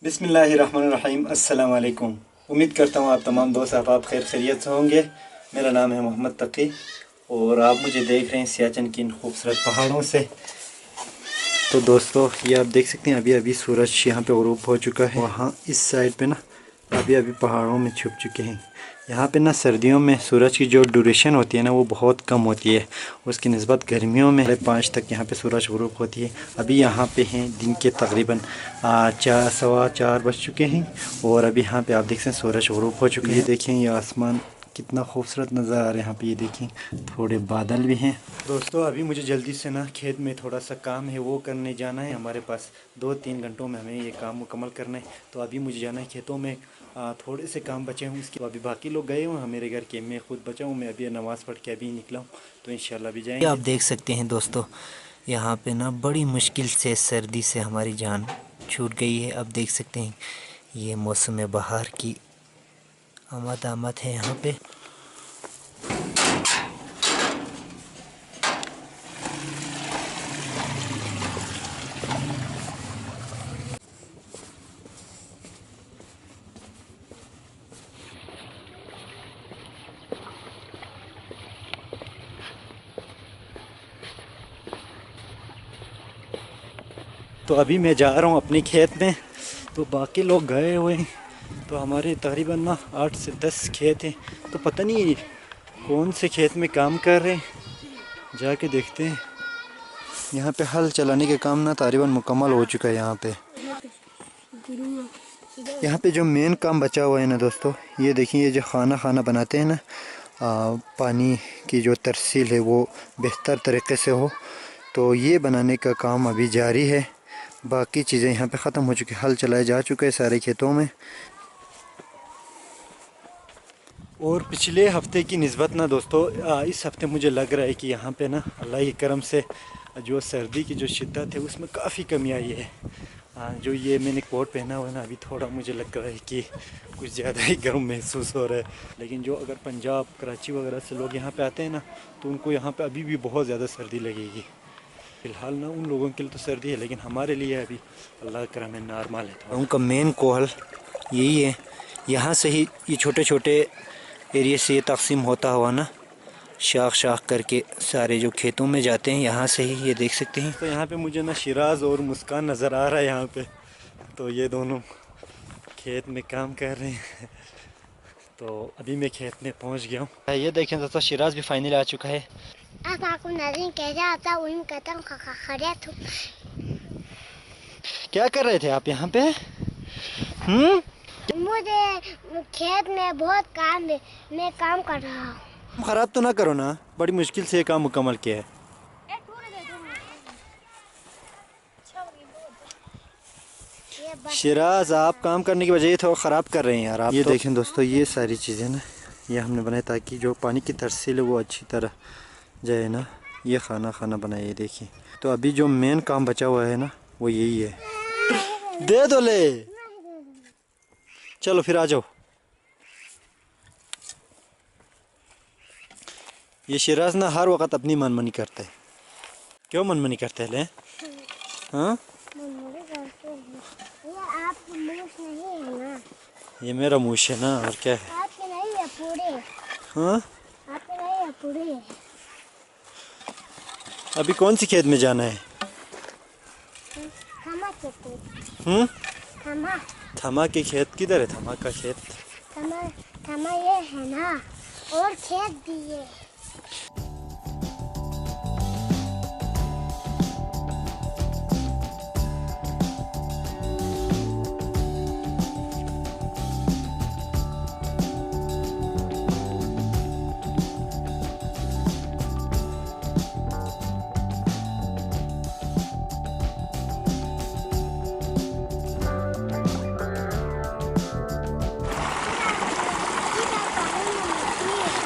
बिस्मिल्लाहिर्रहमानिर्रहीम। अस्सलाम वालेकुम। उम्मीद करता हूँ आप तमाम दोस्त आप खैर खैरियत से होंगे। मेरा नाम है मोहम्मद तकी और आप मुझे देख रहे हैं सियाचिन की इन खूबसूरत पहाड़ों से। तो दोस्तों ये आप देख सकते हैं अभी अभी सूरज यहाँ पे ग़ुरूब हो चुका है। वहाँ इस साइड पे ना अभी अभी पहाड़ों में छुप चुके हैं। यहाँ पे ना सर्दियों में सूरज की जो ड्यूरेशन होती है ना वो बहुत कम होती है, उसकी निस्बत गर्मियों में 5 तक यहाँ पे सूरज ग़ुरूब होती है। अभी यहाँ पे हैं दिन के तकरीबन 4 सवा 4 बज चुके हैं और अभी यहाँ पे आप देख सकते हैं सूरज ग़ुरूब हो चुके हैं। ये देखें ये आसमान कितना खूबसूरत नज़र आ रहा है। यहाँ पे ये देखें थोड़े बादल भी हैं। दोस्तों अभी मुझे जल्दी से ना खेत में थोड़ा सा काम है वो करने जाना है। हमारे पास 2-3 घंटों में हमें ये काम मुकम्मल करना है। तो अभी मुझे जाना है खेतों में। थोड़े से काम बचे हैं उसके अभी बाकी लोग गए हुए हैं मेरे घर के, मैं खुद बचा हूँ। मैं अभी नमाज़ पढ़ के अभी निकला हूँ तो इंशाल्लाह भी जाएंगे। आप देख सकते हैं दोस्तों यहाँ पे ना बड़ी मुश्किल से सर्दी से हमारी जान छूट गई है। अब देख सकते हैं ये मौसम बहार की आमद है यहाँ पे। तो अभी मैं जा रहा हूँ अपने खेत में, तो बाकी लोग गए हुए हैं। तो हमारे तकरीबन ना 8 से 10 खेत हैं। तो पता नहीं कौन से खेत में काम कर रहे हैं, जाके देखते हैं। यहाँ पे हल चलाने के काम ना तकरीबन मुकम्मल हो चुका है। यहाँ पे जो मेन काम बचा हुआ है ना दोस्तों, ये देखिए ये जो खाना बनाते हैं ना, पानी की जो तरसील है वो बेहतर तरीके से हो, तो ये बनाने का काम अभी जारी है। बाकी चीज़ें यहाँ पे ख़त्म हो चुकी, हल चलाए जा चुके हैं सारे खेतों में। और पिछले हफ्ते की निस्बत ना दोस्तों इस हफ्ते मुझे लग रहा है कि यहाँ पे ना अल्लाह के करम से जो सर्दी की जो शिद्दत है उसमें काफ़ी कमी आई है। जो ये मैंने कोट पहना हुआ है ना, अभी थोड़ा मुझे लग रहा है कि कुछ ज़्यादा ही गर्म महसूस हो रहा है। लेकिन जो अगर पंजाब कराची वगैरह से लोग यहाँ पे आते हैं ना, तो उनको यहाँ पे अभी भी बहुत ज़्यादा सर्दी लगेगी। फ़िलहाल ना उन लोगों के लिए तो सर्दी है, लेकिन हमारे लिए अभी अल्लाह का करम है नॉर्मल है। उनका मेन कोहल यही है। यहाँ से ही ये छोटे छोटे एरिया से तकसीम होता हुआ ना शाख करके सारे जो खेतों में जाते हैं, यहाँ से ही ये देख सकते हैं। तो यहाँ पे मुझे ना शिराज और मुस्कान नज़र आ रहा है यहाँ पे। तो ये दोनों खेत में काम कर रहे हैं। तो अभी मैं खेत में पहुँच गया हूँ। ये देखें दोस्तों शिराज भी फाइनल आ चुका है। क्या कर रहे थे आप यहाँ पे? मुझे खेत में बहुत काम है, मैं काम कर रहा हूँ। ख़राब तो ना करो ना, बड़ी मुश्किल से ये काम मुकम्मल किया है। शिराज आप काम करने की वजह थोड़ा ख़राब कर रहे हैं यार आप। ये देखें दोस्तों ये सारी चीज़ें ना ये हमने बनाई ताकि जो पानी की तरसील है वो अच्छी तरह जाए ना। ये खाना बनाए, ये देखिए। तो अभी जो मेन काम बचा हुआ है ना वो यही है। दे दो ले, चलो फिर आ जाओ। ये शिराज ना हर वक्त अपनी मनमानी करता है। क्यों मनमानी करते हैं ले? हाँ ये मेरा मूछ है ना, और क्या है? आपके नहीं है पूरे। हाँ आपके नहीं है पूरे। अभी कौन सी खेत में जाना है? थमा के खेत किधर है? थमा का खेत थमा ये है ना, और खेत भी है।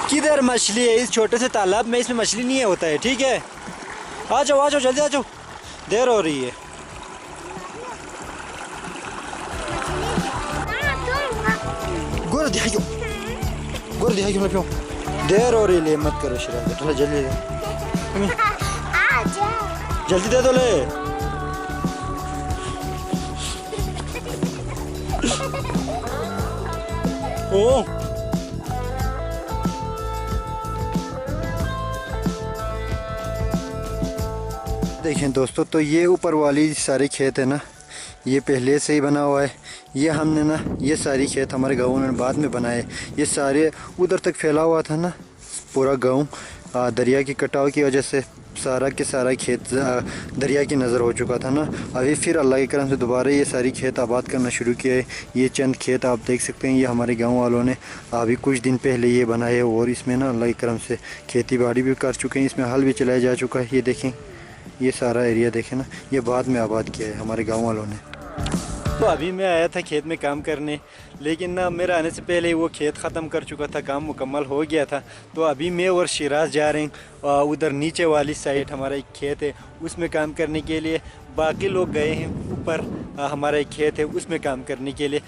किधर मछली है? इस छोटे से तालाब में इसमें मछली नहीं है होता है। ठीक है आ जाओ जल्दी आ जाओ, देर हो रही है। गुर दिखाइयो मैं पियो, देर हो रही है। मत करो शिरा, जल्दी जल्दी दे दो ले। ओ देखें दोस्तों, तो ये ऊपर वाली सारे खेत है ना, ये पहले से ही बना हुआ है। ये हमने ना, ये सारी खेत हमारे गाँव ने बाद में बनाए। ये सारे उधर तक फैला हुआ था ना पूरा गाँव, दरिया की कटाव की वजह से सारा के सारा खेत दरिया की नज़र हो चुका था ना। अभी फिर अल्लाह के करम से दोबारा ये सारी खेत आबाद करना शुरू किया है। ये चंद खेत आप देख सकते हैं, ये हमारे गांव वालों ने अभी कुछ दिन पहले ये बनाए और इसमें ना अल्लाह के करम से खेती बाड़ी भी कर चुके हैं, इसमें हल भी चलाया जा चुका है। ये देखें, ये सारा एरिया देखें ना, ये बाद में आबाद किया है हमारे गाँव वालों ने। तो अभी मैं आया था खेत में काम करने, लेकिन ना मेरा आने से पहले वो खेत ख़त्म कर चुका था, काम मुकम्मल हो गया था। तो अभी मैं और शिराज जा रहे हैं उधर नीचे वाली साइड, हमारा एक खेत है उसमें काम करने के लिए। बाकी लोग गए हैं ऊपर, हमारा एक खेत है उसमें काम करने के लिए।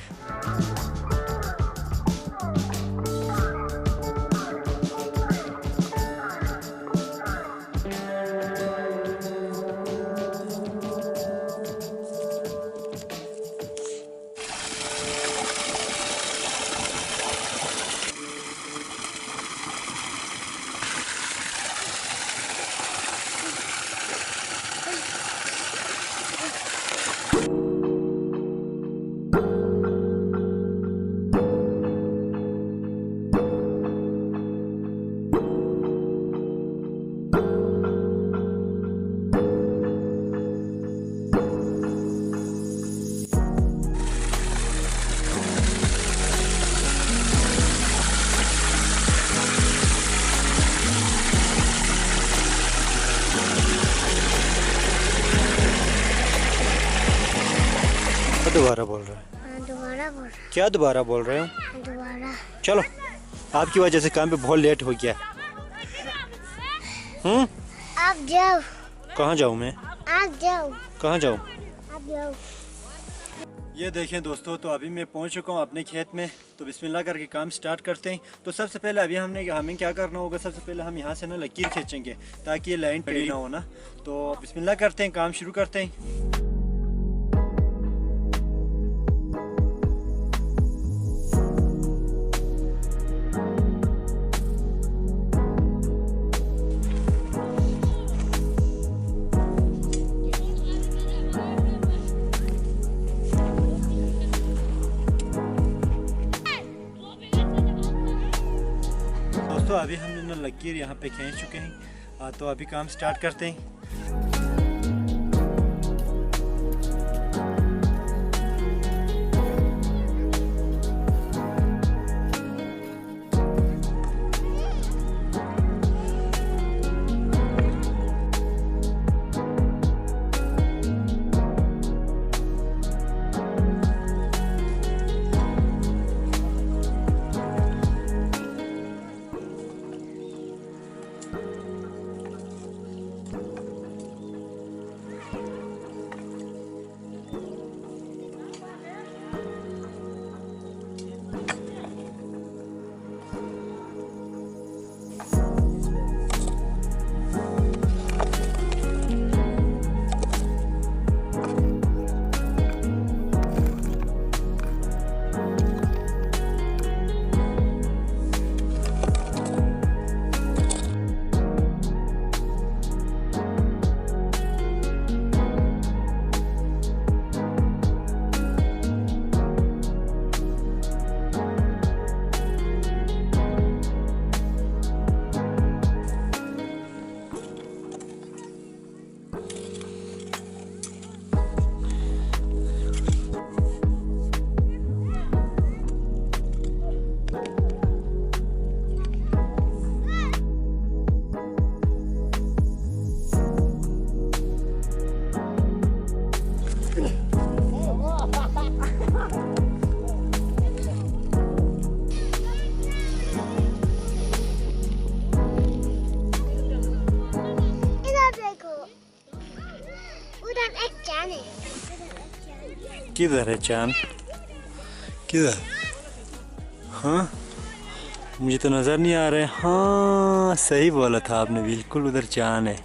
दोबारा बोल रहा है? दोबारा बोल रहा क्या दोबारा बोल रहे हो? दोबारा। चलो, आपकी वजह से काम पे बहुत लेट हो गया। आप जाओ। कहाँ जाऊँ मैं? आप जाओ। कहाँ जाऊँ? आप जाओ। ये देखें दोस्तों, तो अभी मैं पहुंच चुका हूं अपने खेत में। तो बिस्मिल्लाह करके काम स्टार्ट करते हैं। तो सबसे पहले अभी हमें क्या करना होगा, सबसे पहले हम यहां से ना लकीर खींचेंगे ताकि ये लाइन टेढ़ी ना हो ना। तो बिस्मिल्लाह करते हैं, काम शुरू करते हैं। तो अभी हमने ना लकीर यहाँ पे खींच चुके हैं। तो अभी काम स्टार्ट करते हैं। किधर है चांद? किधर? हाँ, मुझे तो नज़र नहीं आ रहा है। हाँ, सही बोला था आपने, बिल्कुल उधर चांद है।